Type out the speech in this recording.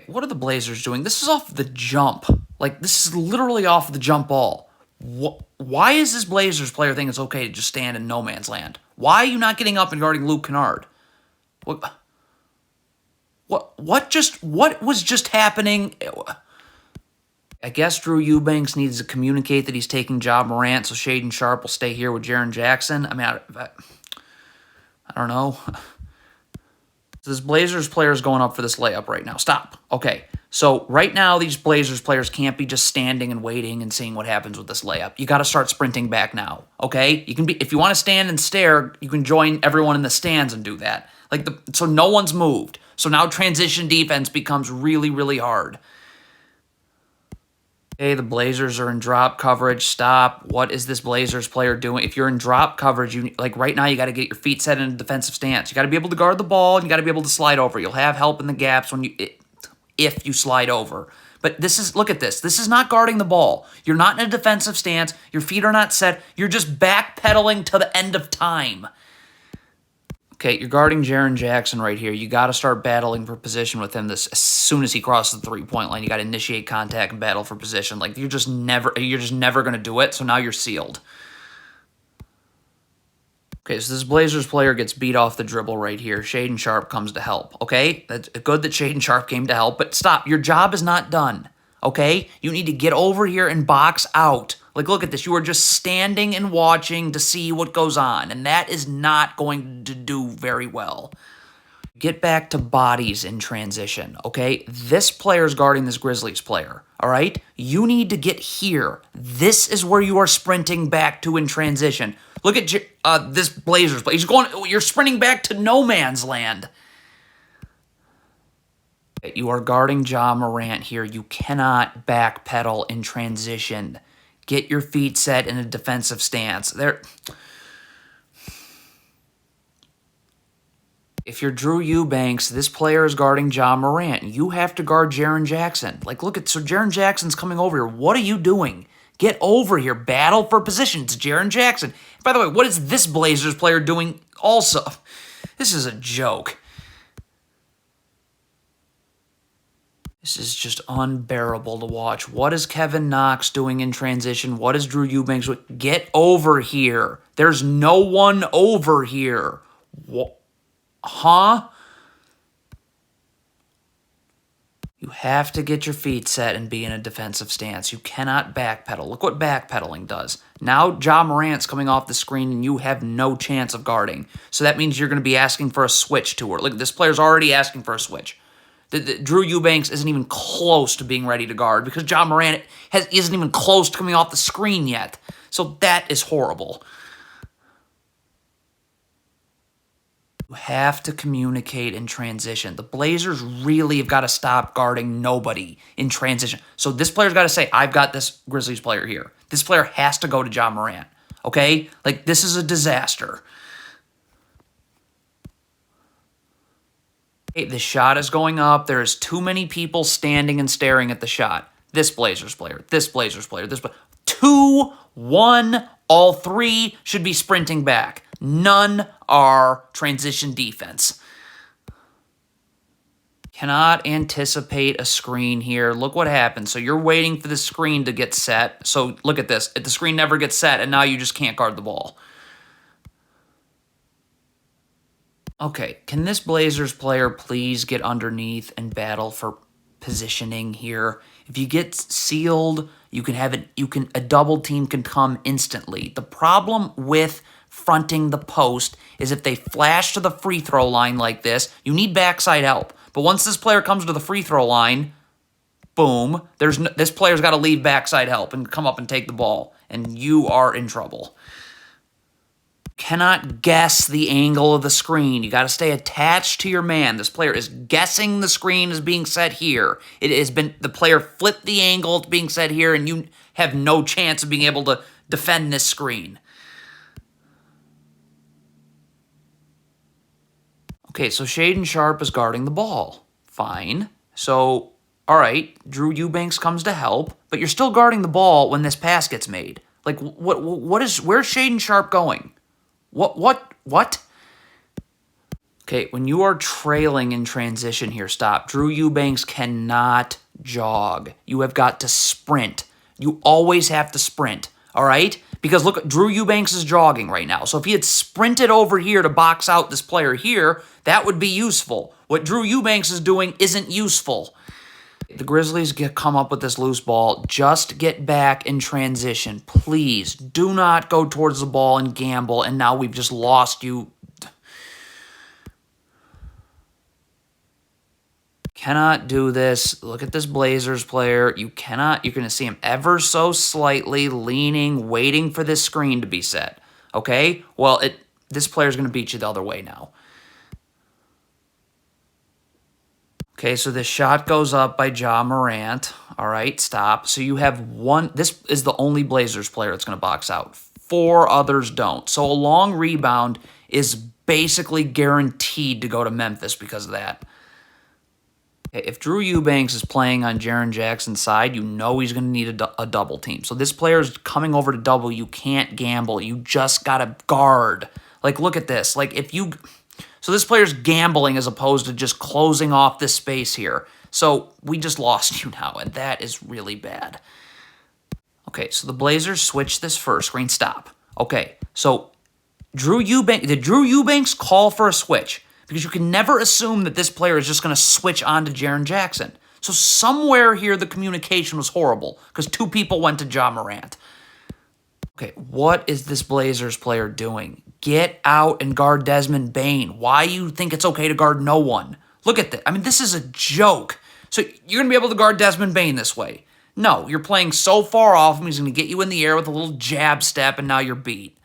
what are the Blazers doing? This is off the jump. Like, this is literally off the jump ball. Why is this Blazers player think it's okay to just stand in no man's land? Why are you not getting up and guarding Luke Kennard? What was just happening? I guess Drew Eubanks needs to communicate that he's taking Ja Morant so Shaedon Sharpe will stay here with Jaren Jackson. I mean, I don't know. So this Blazers player is going up for this layup right now. Stop. Okay. So right now, these Blazers players can't be just standing and waiting and seeing what happens with this layup. You got to start sprinting back now. Okay? You can be, if you want to stand and stare, you can join everyone in the stands and do that. So no one's moved. So now transition defense becomes really, really hard. Okay, the Blazers are in drop coverage. Stop. What is this Blazers player doing? If you're in drop coverage, right now you got to get your feet set in a defensive stance. You got to be able to guard the ball, and you got to be able to slide over. You'll have help in the gaps if you slide over. But look at this. This is not guarding the ball. You're not in a defensive stance. Your feet are not set. You're just backpedaling to the end of time. Okay, you're guarding Jaren Jackson right here. You got to start battling for position with him as soon as he crosses the three-point line. You got to initiate contact and battle for position. Like, you're just never going to do it, so now you're sealed. Okay, so this Blazers player gets beat off the dribble right here. Shaedon Sharpe comes to help, okay? That's good that Shaedon Sharpe came to help, but stop. Your job is not done, okay? You need to get over here and box out. Like, look at this. You are just standing and watching to see what goes on, and that is not going to do very well. Get back to bodies in transition, okay? This player is guarding this Grizzlies player, all right? You need to get here. This is where you are sprinting back to in transition. Look at this Blazers player. You're sprinting back to no man's land. You are guarding Ja Morant here. You cannot backpedal in transition. Get your feet set in a defensive stance. If you're Drew Eubanks, this player is guarding Ja Morant. You have to guard Jaren Jackson. Like, so Jaren Jackson's coming over here. What are you doing? Get over here. Battle for position. It's Jaren Jackson. By the way, what is this Blazers player doing also? This is a joke. This is just unbearable to watch. What is Kevin Knox doing in transition? What is Drew Eubanks doing? Get over here. There's no one over here. What? Huh? You have to get your feet set and be in a defensive stance. You cannot backpedal. Look what backpedaling does. Now Ja Morant's coming off the screen and you have no chance of guarding. So that means you're going to be asking for a switch to her. Look, this player's already asking for a switch. Drew Eubanks isn't even close to being ready to guard because Ja Morant isn't even close to coming off the screen yet. So that is horrible. You have to communicate in transition. The Blazers really have got to stop guarding nobody in transition. So this player's got to say, I've got this Grizzlies player here. This player has to go to Ja Morant. Okay? Like, this is a disaster. The shot is going up. There's too many people standing and staring at the shot. This Blazers player, this Blazers player, this player. 2, 1, all three should be sprinting back. None are transition defense. Cannot anticipate a screen here. Look what happened. So you're waiting for the screen to get set. So look at this. The screen never gets set, and now you just can't guard the ball. Okay, can this Blazers player please get underneath and battle for positioning here? If you get sealed, a double team can come instantly. The problem with fronting the post is if they flash to the free throw line like this, you need backside help. But once this player comes to the free throw line, boom, this player's got to leave backside help and come up and take the ball, and you are in trouble. Cannot guess the angle of the screen. You got to stay attached to your man. This player is guessing the screen is being set here. The player flipped the angle it's being set here, and you have no chance of being able to defend this screen. Okay, so Shaedon Sharpe is guarding the ball. Fine. So, all right, Drew Eubanks comes to help, but you're still guarding the ball when this pass gets made. Like, where's Shaedon Sharpe going? What? Okay, when you are trailing in transition here, stop. Drew Eubanks cannot jog. You have got to sprint. You always have to sprint, all right? Because look, Drew Eubanks is jogging right now. So if he had sprinted over here to box out this player here, that would be useful. What Drew Eubanks is doing isn't useful. The Grizzlies come up with this loose ball. Just get back in transition. Please do not go towards the ball and gamble, and now we've just lost you. Cannot do this. Look at this Blazers player. You're going to see him ever so slightly leaning, waiting for this screen to be set. Okay? Well, this player's going to beat you the other way now. Okay, so this shot goes up by Ja Morant. All right, stop. So you have one. This is the only Blazers player that's going to box out. 4 others don't. So a long rebound is basically guaranteed to go to Memphis because of that. Okay, if Drew Eubanks is playing on Jaren Jackson's side, you know he's going to need a double team. So this player is coming over to double. You can't gamble. You just got to guard. Like, look at this. Like, if you... So this player's gambling as opposed to just closing off this space here. So we just lost you now, and that is really bad. Okay, so the Blazers switch this first screen. Stop. Okay, so did Drew Eubanks call for a switch? Because you can never assume that this player is just going to switch on to Jaren Jackson. So somewhere here the communication was horrible because 2 people went to Ja Morant. Okay, what is this Blazers player doing? Get out and guard Desmond Bane. Why you think it's okay to guard no one? Look at this. I mean, this is a joke. So you're going to be able to guard Desmond Bane this way. No, you're playing so far off him, he's going to get you in the air with a little jab step, and now you're beat.